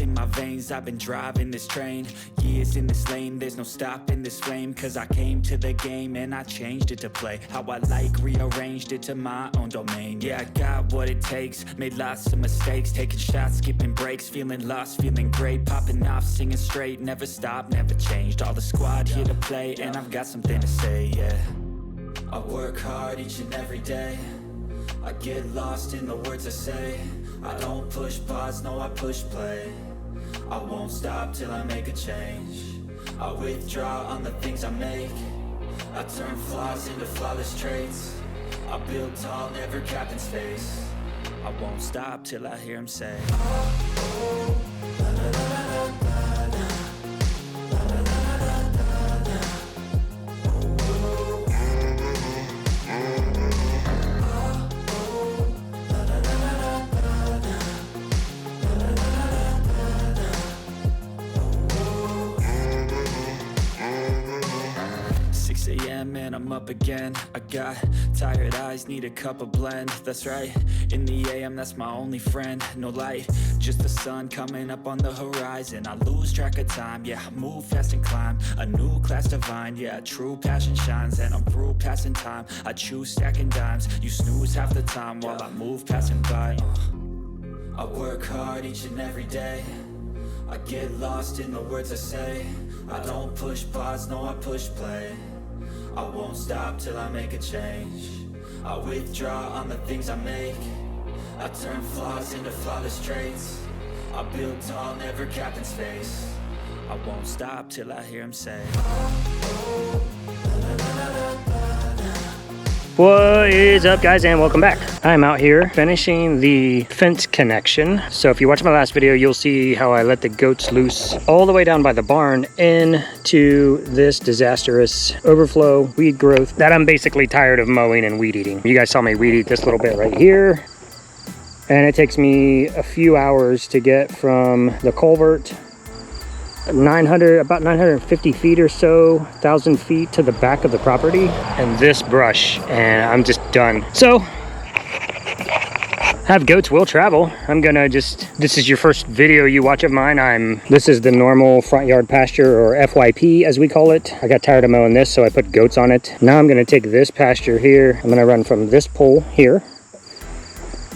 Ice in my veins, I've been driving this train. Years in this lane, there's no stopping this flame. Cause I came to the game and I changed it to play how I like, rearranged it to my own domain. Yeah, I got what it takes, made lots of mistakes, taking shots, skipping breaks, feeling lost, feeling great, popping off, singing straight, never stopped, never changed. All the squad here to play, and I've got something to say, yeah. I work hard each and every day, I get lost in the words I say. I don't push pause, no I push play. I won't stop till I make a change. I withdraw on the things I make. I turn flaws into flawless traits. I build tall, never capped in space. I won't stop till I hear him say, oh, oh, la, la, la, la, la, la. And I'm up again. I got tired eyes, need a cup of blend. That's right, in the AM, that's my only friend. No light, just the sun coming up on the horizon. I lose track of time, yeah, I move fast and climb a new class divine, yeah, true passion shines. And I'm through passing time, I choose stacking dimes. You snooze half the time while I move passing by. I work hard each and every day, I get lost in the words I say. I don't push pause, no I push play. I won't stop till I make a change. I withdraw on the things I make. I turn flaws into flawless traits. I build tall, never capped in space. I won't stop till I hear him say, oh, oh, la, la, la, la, la. What is up, guys, and welcome back. I'm out here finishing the fence connection. So if you watch my last video, you'll see how I let the goats loose all the way down by the barn into this disastrous overflow weed growth that I'm basically tired of mowing and weed eating. You guys saw me weed eat this little bit right here, and it takes me a few hours to get from the culvert about 950 feet or so, 1,000 feet to the back of the property, and this brush, and I'm just done. So have goats will travel. I'm gonna this is your first video you watch of mine. This is the normal front yard pasture, or FYP as we call it. I got tired of mowing this, so I put goats on it. Now I'm gonna take this pasture here. I'm gonna run from this pole here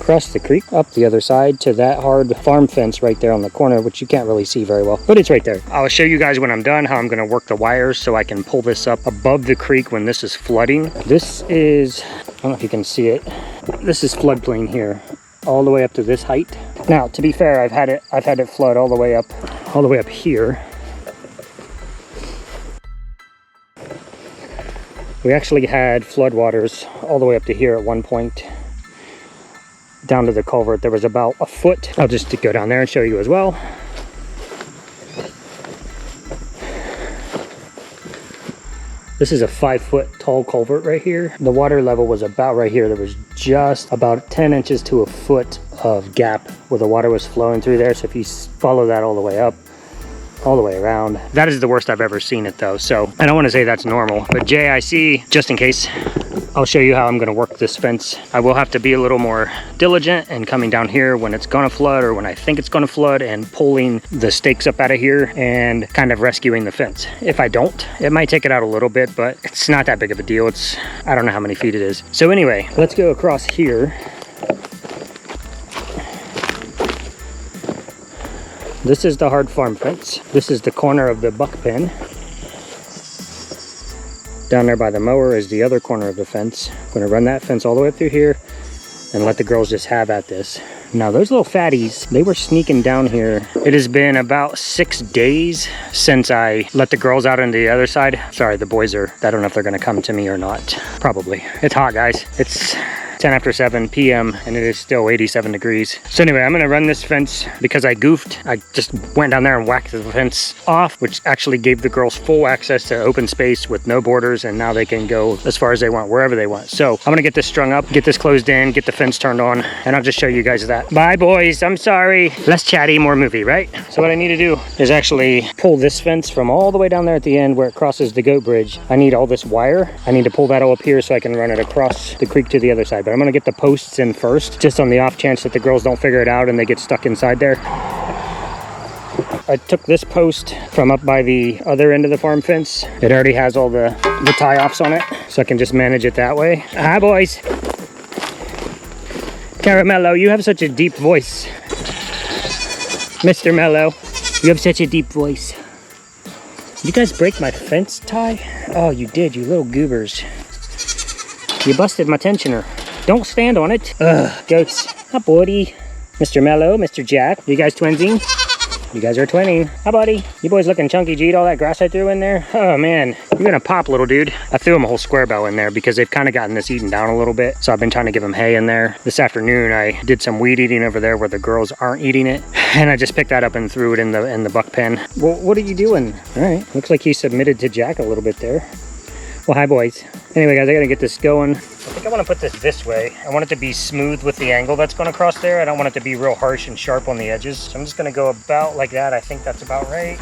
across the creek up the other side to that hard farm fence right there on the corner, which you can't really see very well, but it's right there. I'll show you guys when I'm done how I'm going to work the wires so I can pull this up above the creek when this is flooding. This is, I don't know if you can see it, this is floodplain here all the way up to this height. Now, to be fair, I've had it flood all the way up here. We actually had floodwaters all the way up to here at one point. Down to the culvert, there was about a foot. I'll just go down there and show you as well. This is a 5-foot tall culvert right here. The water level was about right here. There was just about 10 inches to a foot of gap where the water was flowing through there. So if you follow that all the way up, all the way around, that is the worst I've ever seen it though. So I don't want to say that's normal, but JIC, just in case, I'll show you how I'm going to work this fence. I will have to be a little more diligent and coming down here when it's going to flood, or when I think it's going to flood, and pulling the stakes up out of here and kind of rescuing the fence. If I don't, it might take it out a little bit, but it's not that big of a deal. I don't know how many feet it is. So anyway, let's go across here. This is the hard farm fence. This is the corner of the buck pen. Down there by the mower is the other corner of the fence. I'm gonna run that fence all the way up through here and let the girls just have at this. Now those little fatties, they were sneaking down here. It has been about 6 days since I let the girls out on the other side. Sorry, the boys I don't know if they're gonna come to me or not. Probably. It's hot, guys. It's 10 after 7 p.m. and it is still 87 degrees. So anyway, I'm gonna run this fence because I goofed. I just went down there and whacked the fence off, which actually gave the girls full access to open space with no borders, and now they can go as far as they want, wherever they want. So I'm gonna get this strung up, get this closed in, get the fence turned on, and I'll just show you guys that. Bye boys, I'm sorry. Less chatty, more movie, right? So what I need to do is actually pull this fence from all the way down there at the end where it crosses the goat bridge. I need all this wire. I need to pull that all up here so I can run it across the creek to the other side. But I'm gonna get the posts in first, just on the off chance that the girls don't figure it out and they get stuck inside there. I took this post from up by the other end of the farm fence. It already has all the tie-offs on it, so I can just manage it that way. Hi, boys. Caramello, you have such a deep voice. Mr. Mello, you have such a deep voice. You guys break my fence tie? Oh, you did, you little goobers. You busted my tensioner. Don't stand on it. Ugh, goats. Hi, buddy. Mr. Mello, Mr. Jack. You guys twinsing? You guys are twinning. Hi, buddy. You boys looking chunky. Did you eat all that grass I threw in there? Oh, man. You're gonna pop, little dude. I threw them a whole square bell in there because they've kind of gotten this eaten down a little bit. So I've been trying to give them hay in there. This afternoon, I did some weed eating over there where the girls aren't eating it. And I just picked that up and threw it in the buck pen. Well, what are you doing? All right. Looks like he submitted to Jack a little bit there. Well, hi, boys. Anyway, guys, I gotta get this going. I think I want to put this way. I want it to be smooth with the angle that's going across there. I don't want it to be real harsh and sharp on the edges. So I'm just going to go about like that. I think that's about right.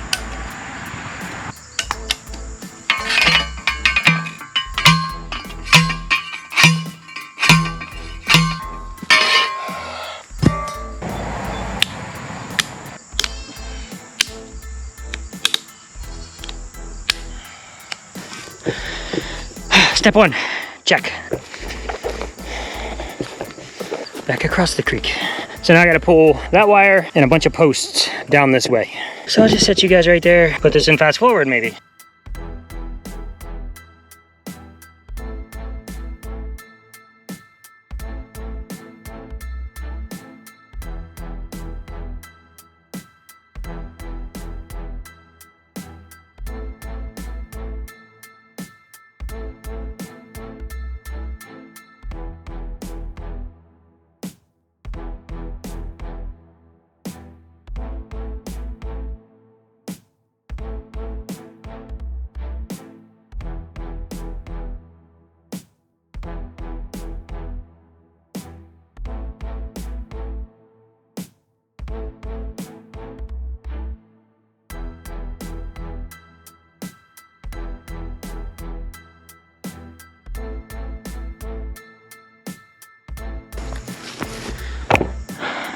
Step one, check. Back across the creek. So now I gotta pull that wire and a bunch of posts down this way. So I'll just set you guys right there, put this in fast forward maybe.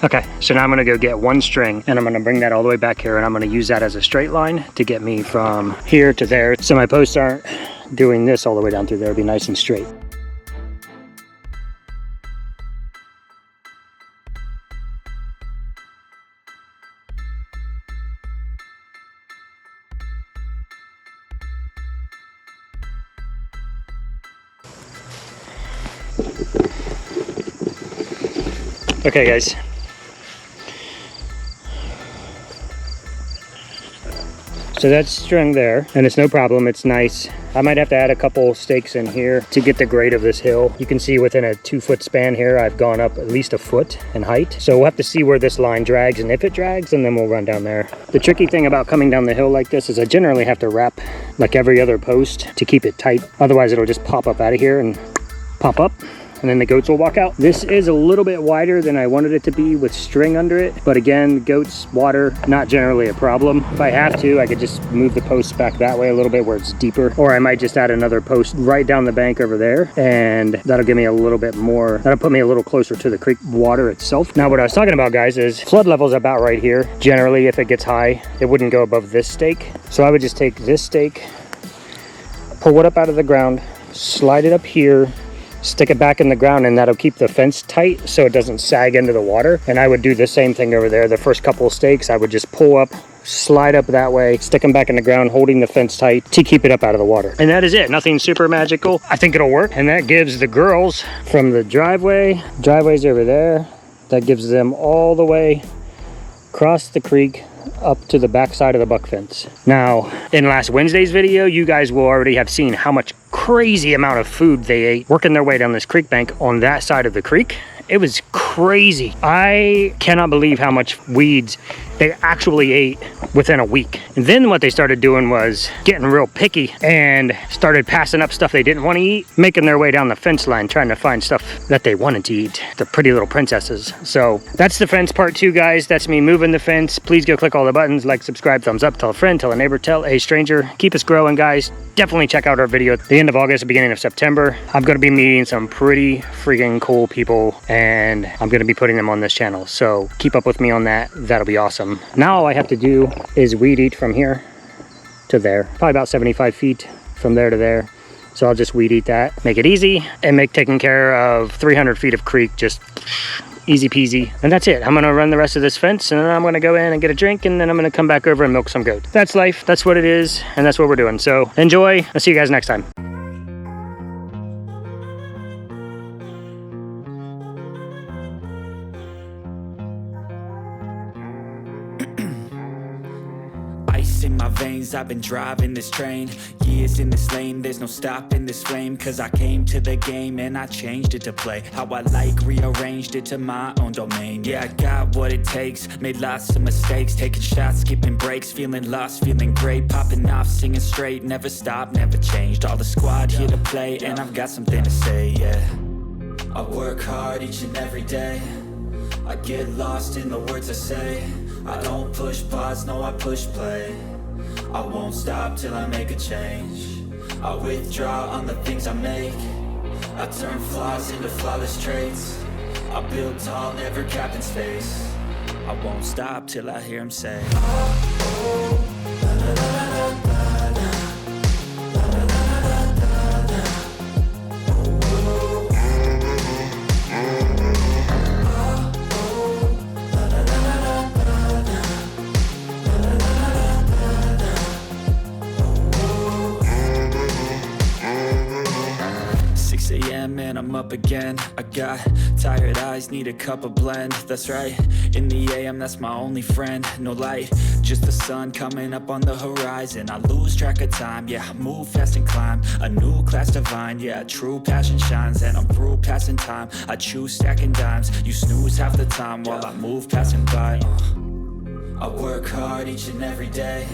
Okay, so now I'm gonna go get one string and I'm gonna bring that all the way back here and I'm gonna use that as a straight line to get me from here to there. So my posts aren't doing this all the way down through there, it'll be nice and straight. Okay, guys. So that's strung there, and it's no problem, it's nice. I might have to add a couple stakes in here to get the grade of this hill. You can see within a 2-foot span here, I've gone up at least a foot in height. So we'll have to see where this line drags, and if it drags, and then we'll run down there. The tricky thing about coming down the hill like this is I generally have to wrap like every other post to keep it tight. Otherwise it'll just pop up out of here and pop up, and then the goats will walk out. This is a little bit wider than I wanted it to be with string under it, but again, goats, water, not generally a problem. If I have to, I could just move the posts back that way a little bit where it's deeper, or I might just add another post right down the bank over there, and that'll give me a little bit more, that'll put me a little closer to the creek water itself. Now what I was talking about, guys, is flood level's about right here. Generally, if it gets high, it wouldn't go above this stake. So I would just take this stake, pull it up out of the ground, slide it up here, stick it back in the ground, and that'll keep the fence tight so it doesn't sag into the water. And I would do the same thing over there. The first couple of stakes I would just pull up, slide up that way, stick them back in the ground, holding the fence tight to keep it up out of the water. And that is it. Nothing super magical. I think it'll work. And that gives the girls from the driveway's over there, that gives them all the way across the creek up to the back side of the buck fence. Now, in last Wednesday's video, you guys will already have seen how much crazy amount of food they ate working their way down this creek bank on that side of the creek. It was crazy. I cannot believe how much weeds they actually ate within a week. And then what they started doing was getting real picky and started passing up stuff they didn't want to eat, making their way down the fence line, trying to find stuff that they wanted to eat. The pretty little princesses. So that's the fence part 2, guys. That's me moving the fence. Please go click all the buttons, like, subscribe, thumbs up, tell a friend, tell a neighbor, tell a stranger. Keep us growing, guys. Definitely check out our video at the end of August, the beginning of September. I'm going to be meeting some pretty freaking cool people, and I'm going to be putting them on this channel. So keep up with me on that. That'll be awesome. Now all I have to do is weed eat from here to there, probably about 75 feet from there to there. So I'll just weed eat that, make it easy, and make taking care of 300 feet of creek just easy peasy. And that's it. I'm gonna run the rest of this fence, and then I'm gonna go in and get a drink, and then I'm gonna come back over and milk some goat. That's life, that's what it is, and that's what we're doing. So enjoy, I'll see you guys next time. Ice in my veins, I've been driving this train. Years in this lane, there's no stopping this flame. Cause I came to the game and I changed it to play how I like, rearranged it to my own domain. Yeah, I got what it takes, made lots of mistakes, taking shots, skipping breaks, feeling lost, feeling great, popping off, singing straight, never stopped, never changed. All the squad here to play, and I've got something to say, yeah. I work hard each and every day, I get lost in the words I say. I don't push pause, no I push play. I won't stop till I make a change. I withdraw on the things I make. I turn flaws into flawless traits. I build tall, never capped in space. I won't stop till I hear him say, oh, oh, la, la, la, la, la. And I'm up again. I got tired eyes, need a cup of blend. That's right, in the AM, that's my only friend. No light, just the sun coming up on the horizon. I lose track of time, yeah, I move fast and climb a new class divine, yeah, true passion shines. And I'm through passing time, I choose stacking dimes. You snooze half the time while I move passing by. I work hard each and every day,